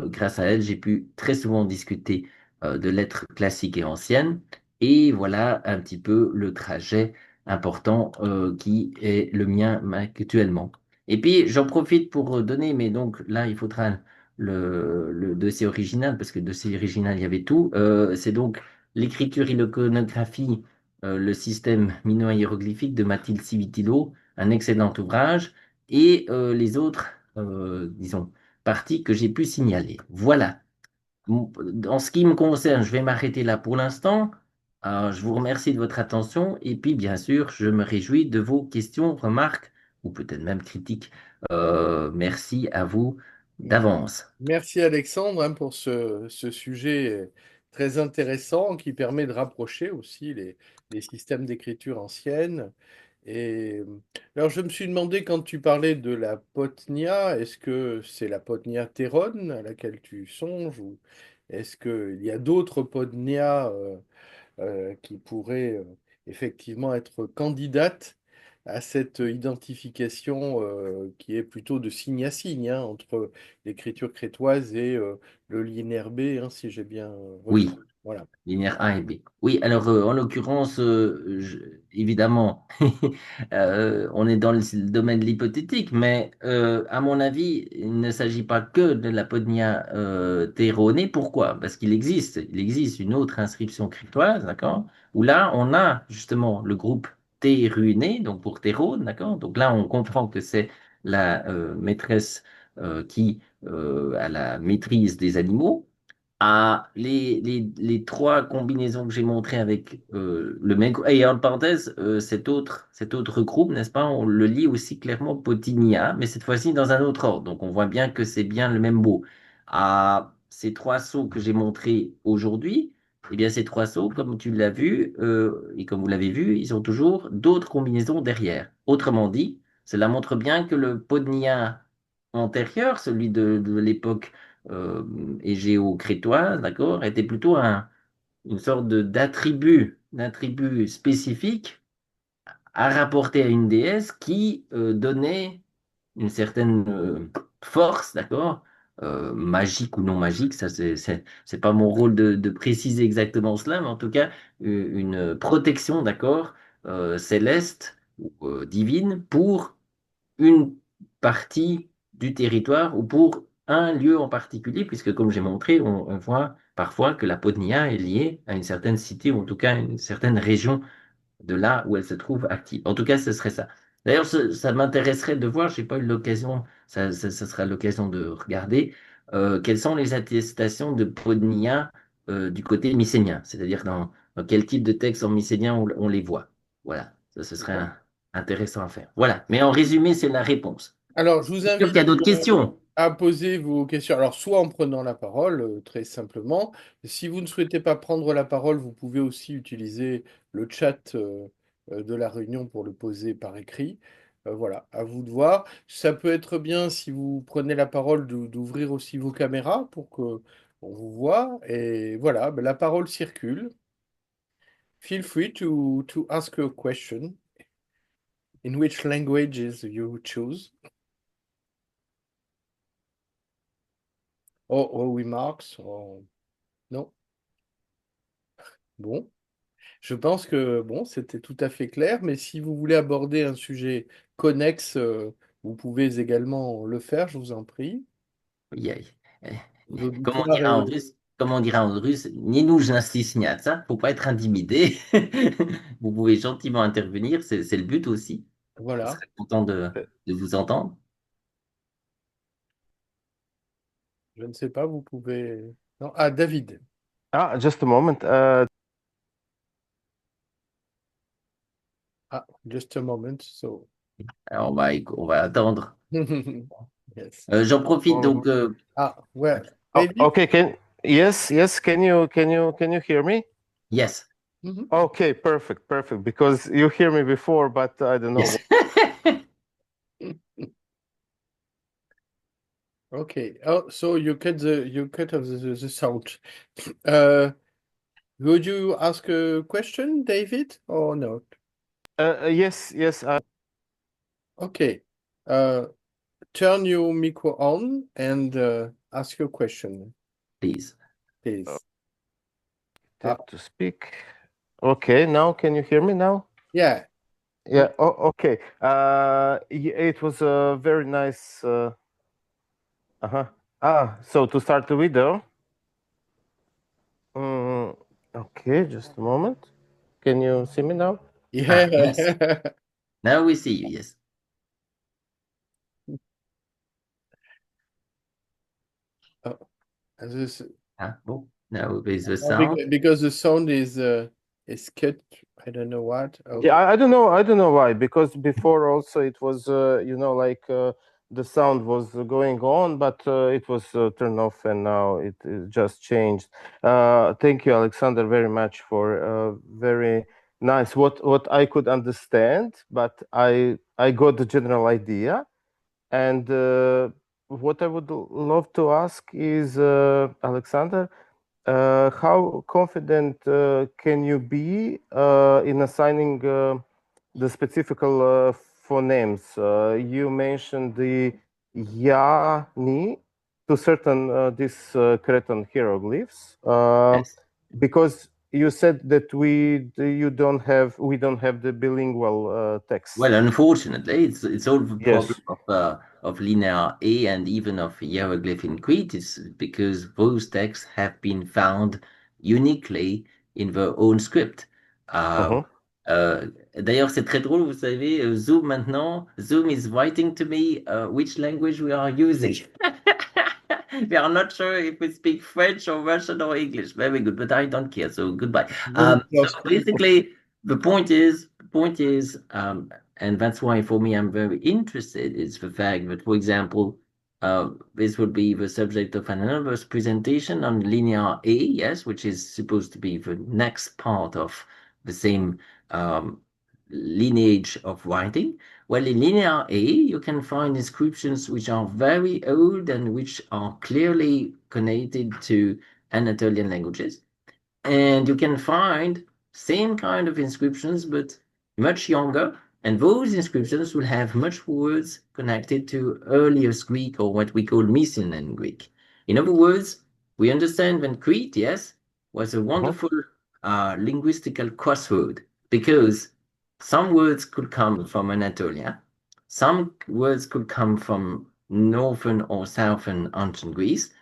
grâce à elle, j'ai pu très souvent discuter de lettres classiques et anciennes. Et voilà un petit peu le trajet important qui est le mien actuellement. Et puis, j'en profite pour donner, mais donc là, il faudra le dossier original, parce que le dossier original, il y avait tout. C'est donc l'écriture et l'iconographie, le système mino-hiéroglyphique de Mathilde Civitilo, un excellent ouvrage, et les autres, disons, parties que j'ai pu signaler. Voilà. En ce qui me concerne, je vais m'arrêter là pour l'instant. Je vous remercie de votre attention et puis bien sûr, je me réjouis de vos questions, remarques ou peut-être même critiques. Merci à vous d'avance. Merci Alexandre hein, pour ce sujet très intéressant qui permet de rapprocher aussi les systèmes d'écriture anciennes. Et alors je me suis demandé quand tu parlais de la Potnia, est-ce que c'est la Potnia Théron à laquelle tu songes ou est-ce qu'il y a d'autres Potnia qui pourraient effectivement être candidates à cette identification qui est plutôt de signe à signe hein, entre l'écriture crétoise et le linéaire B, hein, si j'ai bien retenu. Oui. Voilà. Linéaire A et B. Oui, alors en l'occurrence, évidemment, on est dans le domaine de l'hypothétique, mais à mon avis, il ne s'agit pas que de la Podnia terronée. Pourquoi? Parce il existe une autre inscription cryptoise, d'accord? Où là, on a justement le groupe T ruiné, donc pour Térone, d'accord? Donc là, on comprend que c'est la maîtresse qui a la maîtrise des animaux. Ah, les trois combinaisons que j'ai montrées avec le même... Et en parenthèse, cet autre groupe, n'est-ce pas, on le lit aussi clairement Potinia, mais cette fois-ci dans un autre ordre. Donc on voit bien que c'est bien le même mot. À ces trois sceaux que j'ai montrés aujourd'hui, eh bien ces trois sceaux, comme tu l'as vu, et comme vous l'avez vu, ils ont toujours d'autres combinaisons derrière. Autrement dit, cela montre bien que le Podnia antérieur, celui de l'époque euh, égéo-crétoise, d'accord, était plutôt une sorte d'attribut spécifique à rapporter à une déesse qui donnait une certaine force, d'accord, magique ou non magique, ça c'est pas mon rôle de préciser exactement cela, mais en tout cas une protection, d'accord, céleste ou divine pour une partie du territoire ou pour un lieu en particulier, puisque comme j'ai montré, on voit parfois que la Podnia est liée à une certaine cité ou en tout cas à une certaine région de là où elle se trouve active. En tout cas, ce serait ça. D'ailleurs, ça m'intéresserait de voir, j'ai pas eu l'occasion, ça sera l'occasion de regarder, quelles sont les attestations de Podnia du côté mycénien, c'est-à-dire dans quel type de texte en mycénien on les voit. Voilà, ça ce serait intéressant à faire. Voilà, mais en résumé, c'est la réponse. Alors, je vous Est-ce qu'il y invite a d'autres questions? à poser vos questions. Alors, soit en prenant la parole, très simplement. Si vous ne souhaitez pas prendre la parole, vous pouvez aussi utiliser le chat de la réunion pour le poser par écrit. Voilà, à vous de voir. Ça peut être bien si vous prenez la parole d'ouvrir aussi vos caméras pour que on vous voit. Et voilà, ben, la parole circule. Feel free to ask a question in which languages you choose. Or remarks, or... Non? Bon. Je pense que bon, c'était tout à fait clair, mais si vous voulez aborder un sujet connexe, vous pouvez également le faire, je vous en prie. Yeah. Vous Comme on pourrez dira en arriver. russe, comme on dira en russe, не нужно стесняться, faut pas être intimidé. Vous pouvez gentiment intervenir, c'est le but aussi. Je Voilà. serais content de vous entendre. Je ne sais pas, vous pouvez. Non. Ah, David. Just a moment. Ah, just a moment. So. Alors, on va attendre. Yes. J'en profite donc. Ah, well, Oh, David. okay. Yes. Can you hear me? Yes. Mhm. Okay, perfect. Because you hear me before, but I don't know. Yes. Okay. Oh, so you cut off the sound. Would you ask a question, David, or not? Yes. Okay. Turn your micro on and ask your question, Please. please. Tap to speak. Okay, now can you hear me now? Yeah. Yeah. Okay. It was a very nice. So to start the video. Okay, just a moment. Can you see me now? Yeah. Yes. Now we see you. Yes. This, Bon. Now there's the sound. because the sound is cut. I don't know what. Okay. Yeah, I don't know why. Because before also it was, like the sound was going on, but it was turned off, and now it just changed. Thank you, Alexander, very much for very nice. What I could understand, but I got the general idea. And what I would love to ask is, Alexander, how confident can you be in assigning the specific phonemes? You mentioned the ya, ni to certain these Cretan hieroglyphs, Yes. because you said that we don't have the bilingual text. Well, unfortunately, it's all the Yes. problem of Linear A and even of hieroglyph in Crete is because those texts have been found uniquely in their own script. D'ailleurs, c'est très drôle, vous savez, Zoom maintenant, Zoom is writing to me which language we are using. We are not sure if we speak French or Russian or English. Very good, but I don't care, so goodbye. So basically, the point is, and that's why for me I'm very interested, is the fact that, for example, this would be the subject of another presentation on Linear A, yes, which is supposed to be the next part of the same lineage of writing. Well, in Linear A, you can find inscriptions which are very old and which are clearly connected to Anatolian languages. And you can find same kind of inscriptions, but much younger. And those inscriptions will have much words connected to earliest Greek, or what we call Mycenaean Greek. In other words, we understand that Crete, yes, was a wonderful linguistical crossroad, because some words could come from Anatolia, some words could come from northern or southern ancient Greece,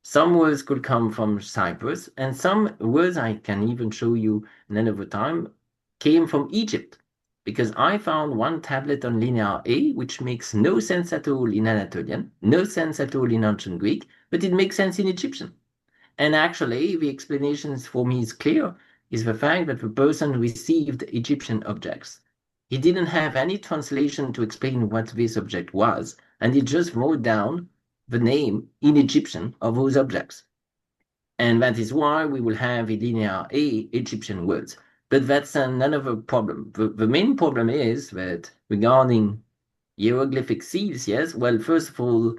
some words could come from Cyprus, and some words, I can even show you another time, came from Egypt. Because I found one tablet on Linear A, which makes no sense at all in Anatolian, no sense at all in ancient Greek, but it makes sense in Egyptian. And actually, the explanation for me is clear, is the fact that the person received Egyptian objects. He didn't have any translation to explain what this object was, and he just wrote down the name in Egyptian of those objects. And that is why we will have in Linear A Egyptian words. But that's another problem. The main problem is that regarding hieroglyphic seals, yes, well, first of all,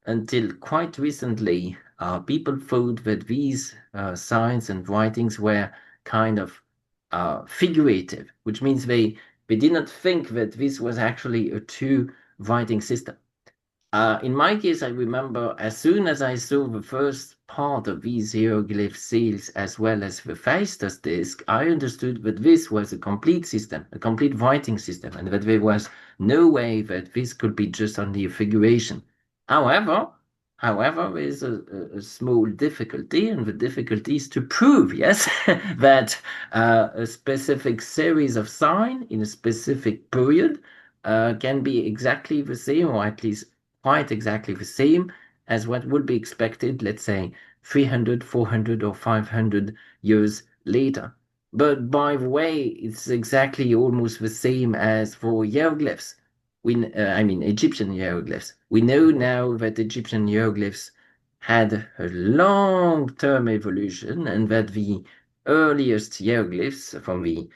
until quite recently, people thought that these signs and writings were kind of figurative, which means they did not think that this was actually a true writing system. In my case, I remember as soon as I saw the first part of these hieroglyph seals as well as the Phaistos disc, I understood that this was a complete system, a complete writing system, and that there was no way that this could be just only a figuration. However, However, there is a small difficulty, and the difficulty is to prove, yes, that a specific series of signs in a specific period can be exactly the same, or at least quite exactly the same as what would be expected, let's say, 300, 400, or 500 years later. But by the way, it's exactly almost the same as for hieroglyphs. I mean, Egyptian hieroglyphs. We know now that Egyptian hieroglyphs had a long-term evolution and that the earliest hieroglyphs from the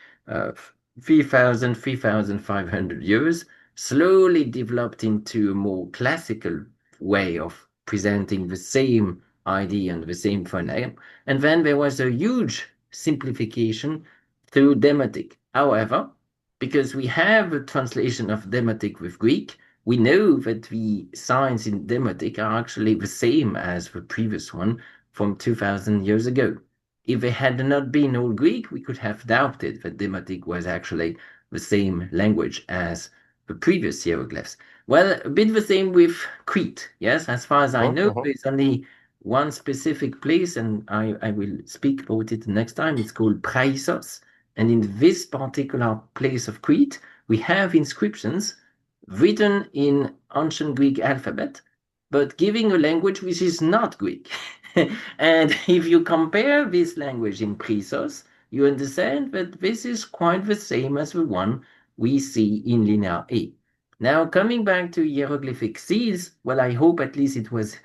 3,000, 3,500 years slowly developed into a more classical way of presenting the same idea and the same phoneme. And then there was a huge simplification through Demotic. However, because we have a translation of Demotic with Greek, we know that the signs in Demotic are actually the same as the previous one from 2,000 years ago. If they had not been all Greek, we could have doubted that Demotic was actually the same language as the previous hieroglyphs. Well, a bit the same with Crete, yes? As far as I know, there's only one specific place, and I will speak about it next time. It's called Praesos. And in this particular place of Crete, we have inscriptions written in ancient Greek alphabet, but giving a language which is not Greek. And if you compare this language in Chrysos, you understand that this is quite the same as the one we see in Linear A. Now, coming back to hieroglyphic seals, well, I hope at least it was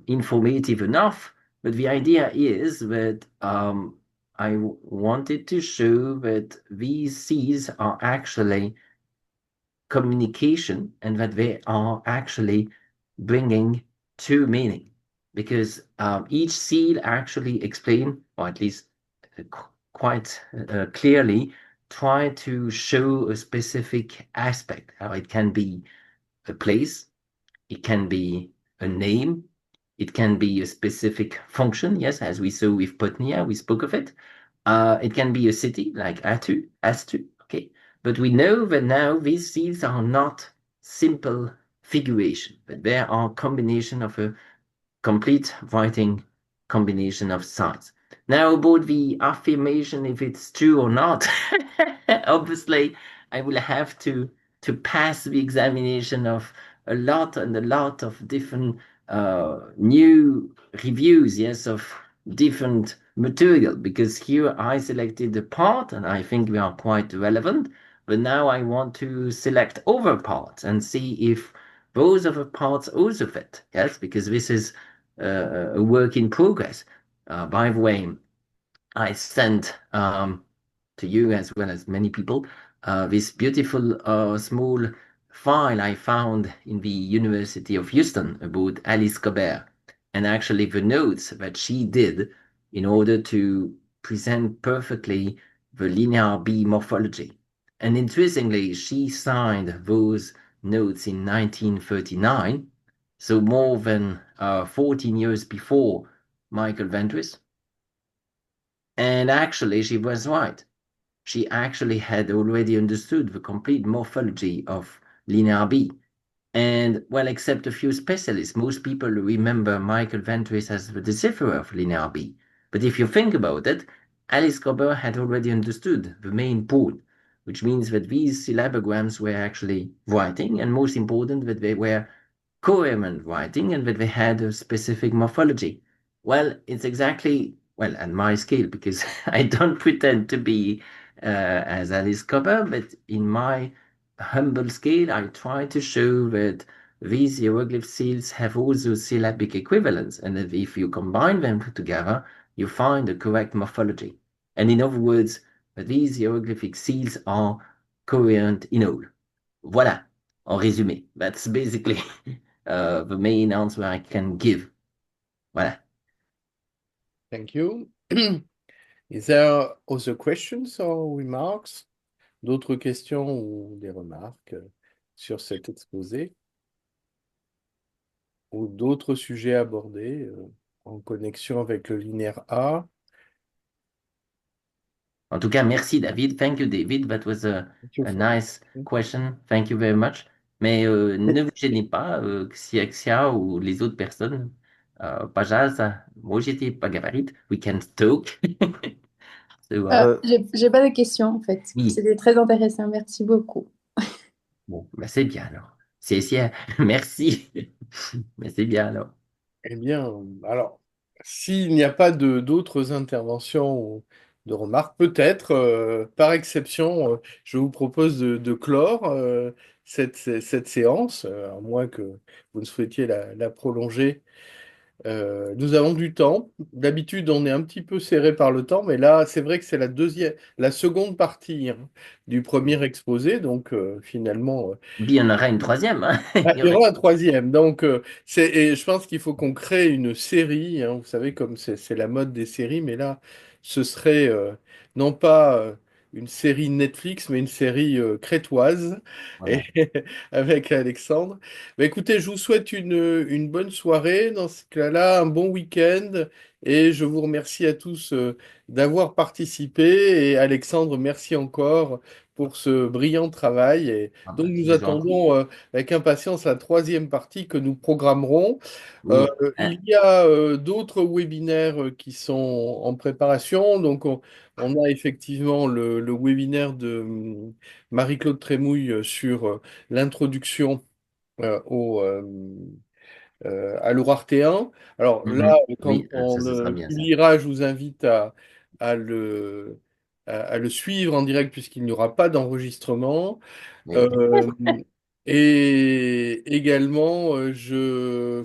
informative enough, but the idea is that I wanted to show that these seals are actually communication and that they are actually bringing two meaning, because each seal actually explain, or at least quite clearly try to show a specific aspect. How it can be a place, it can be a name, it can be a specific function, yes, as we saw with Potnia, we spoke of it. It can be a city like Astu, okay? But we know that now these seals are not simple figuration, but they are a combination of a complete writing combination of signs. Now about the affirmation, if it's true or not, obviously I will have to pass the examination of a lot of different new reviews, yes, of different material, because here I selected the part and I think we are quite relevant, but now I want to select other parts and see if those other parts also fit, yes, because this is a work in progress. By the way, I sent to you as well as many people this beautiful small file I found in the University of Houston about Alice Cobert, and actually the notes that she did in order to present perfectly the linear B morphology. And interestingly, she signed those notes in 1939, so more than 14 years before Michael Ventris. And actually, she was right. She actually had already understood the complete morphology of Linear B. And, well, except a few specialists, most people remember Michael Ventris as the decipherer of Linear B. But if you think about it, Alice Cobert had already understood the main point, which means that these syllabograms were actually writing, and most important, that they were coherent writing and that they had a specific morphology. Well, it's exactly, well, at my scale, because I don't pretend to be as Alice Cobert, but in my humble scale, I try to show that these hieroglyph seals have also syllabic equivalents, and that if you combine them together, you find the correct morphology. And in other words, these hieroglyphic seals are coherent in all. Voilà, en résumé. That's basically the main answer I can give. Voilà. Thank you. Is there other questions or remarks? D'autres questions ou des remarques sur cet exposé? Ou d'autres sujets abordés en connexion avec le linéaire A? En tout cas, merci David. Thank you, David. That was a nice question. Thank you very much. Mais ne vous gênez pas, Xia ou les autres personnes. Pajasa, moi j'étais pas gavarite. We can talk. So, Uh, J'ai pas de questions en fait. oui, C'était très intéressant. Merci beaucoup. bon, ben c'est bien alors. C'est, merci. Mais c'est bien alors. Eh bien, alors, s'il n'y a pas de d'autres interventions ou de remarques, peut-être, par exception, je vous propose de clore cette séance, à moins que vous ne souhaitiez la prolonger. Nous avons du temps. D'habitude, on est un petit peu serré par le temps, mais là, c'est vrai que c'est la seconde partie, hein, du premier exposé, donc finalement. Puis il y en aura une troisième, hein. Ah, Il y il y aura- aura un troisième. Donc, et je pense qu'il faut qu'on crée une série, hein. Vous savez, comme c'est la mode des séries, mais là, ce serait non pas une série Netflix, mais une série crétoise et, Voilà. avec Alexandre. Bah, écoutez, je vous souhaite une bonne soirée dans ce cas-là, un bon week-end, et je vous remercie à tous d'avoir participé. Et Alexandre, merci encore pour ce brillant travail. Et Ah donc, ben, nous je vous en prie. attendons avec impatience la troisième partie que nous programmerons. Euh, Oui. il y a d'autres webinaires qui sont en préparation. Donc, on a effectivement le webinaire de Marie-Claude Trémouille sur l'introduction à l'ourartéen. Alors là, Mhm. quand Oui, on ça, ce sera le bien ça. publiera, je vous invite à le, à le suivre en direct puisqu'il n'y aura pas d'enregistrement. Oui. Euh, et également, je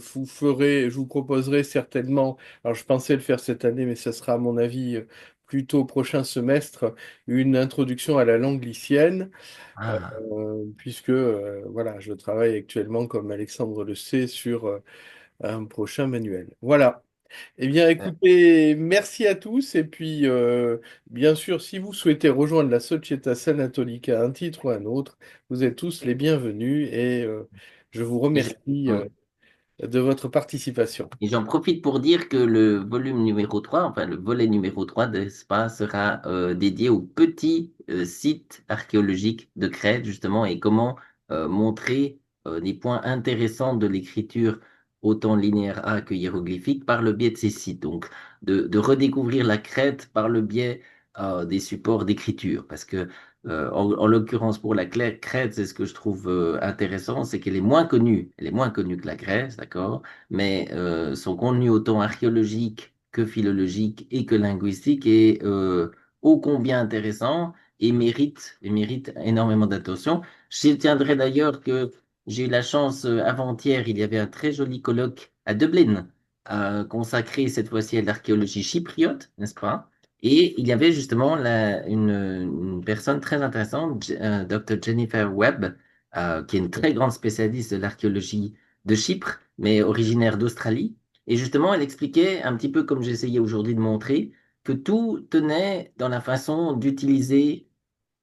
vous proposerai certainement, alors je pensais le faire cette année, mais ça sera à mon avis plutôt au prochain semestre, une introduction à la langue lycienne, Ah, puisque voilà, je travaille actuellement, comme Alexandre le sait, sur un prochain manuel. Voilà. Eh bien, euh, écoutez, merci à tous. Et puis, bien sûr, si vous souhaitez rejoindre la Società Anatolica, un titre ou un autre, vous êtes tous les bienvenus et je vous et je- remercie oui. de votre participation. Et j'en profite pour dire que le volume numéro 3, enfin le volet numéro 3 d'Espace sera dédié aux petits sites archéologiques de Crète, justement, et comment montrer des points intéressants de l'écriture autant linéaire A que hiéroglyphique par le biais de ces sites. Donc, de redécouvrir la Crète par le biais des supports d'écriture. Parce que, en l'occurrence, pour la Crète, c'est ce que je trouve intéressant, c'est qu'elle est moins connue. Elle est moins connue que la Grèce, d'accord? Mais son contenu autant archéologique que philologique et que linguistique est ô combien intéressant et mérite énormément d'attention. Je tiendrai d'ailleurs que j'ai eu la chance, avant-hier, il y avait un très joli colloque à Dublin, consacré cette fois-ci à l'archéologie chypriote, n'est-ce pas? Et il y avait justement une personne très intéressante, Dr. Jennifer Webb, qui est une très grande spécialiste de l'archéologie de Chypre, mais originaire d'Australie. Et justement, elle expliquait, un petit peu comme j'essayais aujourd'hui de montrer, que tout tenait dans la façon d'utiliser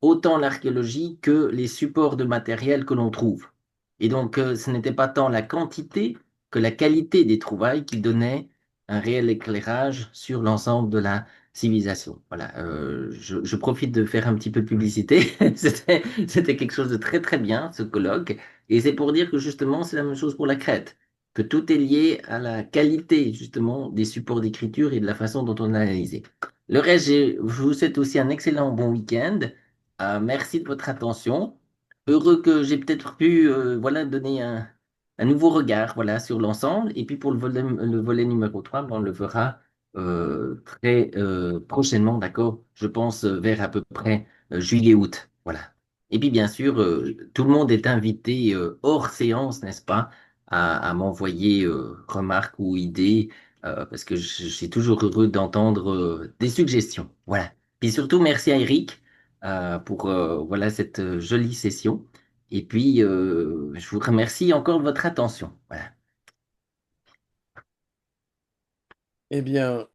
autant l'archéologie que les supports de matériel que l'on trouve. Et donc, ce n'était pas tant la quantité que la qualité des trouvailles qui donnait un réel éclairage sur l'ensemble de la civilisation. Voilà, je profite de faire un petit peu de publicité. C'était quelque chose de très très bien, ce colloque. Et c'est pour dire que justement, c'est la même chose pour la Crète, que tout est lié à la qualité justement des supports d'écriture et de la façon dont on a analysé. Le reste, je vous souhaite aussi un excellent bon week-end. Merci de votre attention. Heureux que j'ai peut-être pu voilà, donner un nouveau regard voilà, sur l'ensemble. Et puis pour le volet numéro 3 ben, on le verra très prochainement, d'accord? Je pense vers à peu près juillet-août. Voilà. Et puis bien sûr, tout le monde est invité hors séance, n'est-ce pas, à m'envoyer remarques ou idées, parce que je suis toujours heureux d'entendre des suggestions. Voilà. Puis surtout, merci à Eric pour voilà cette jolie session. Et puis, je vous remercie encore de votre attention. Voilà. Eh bien,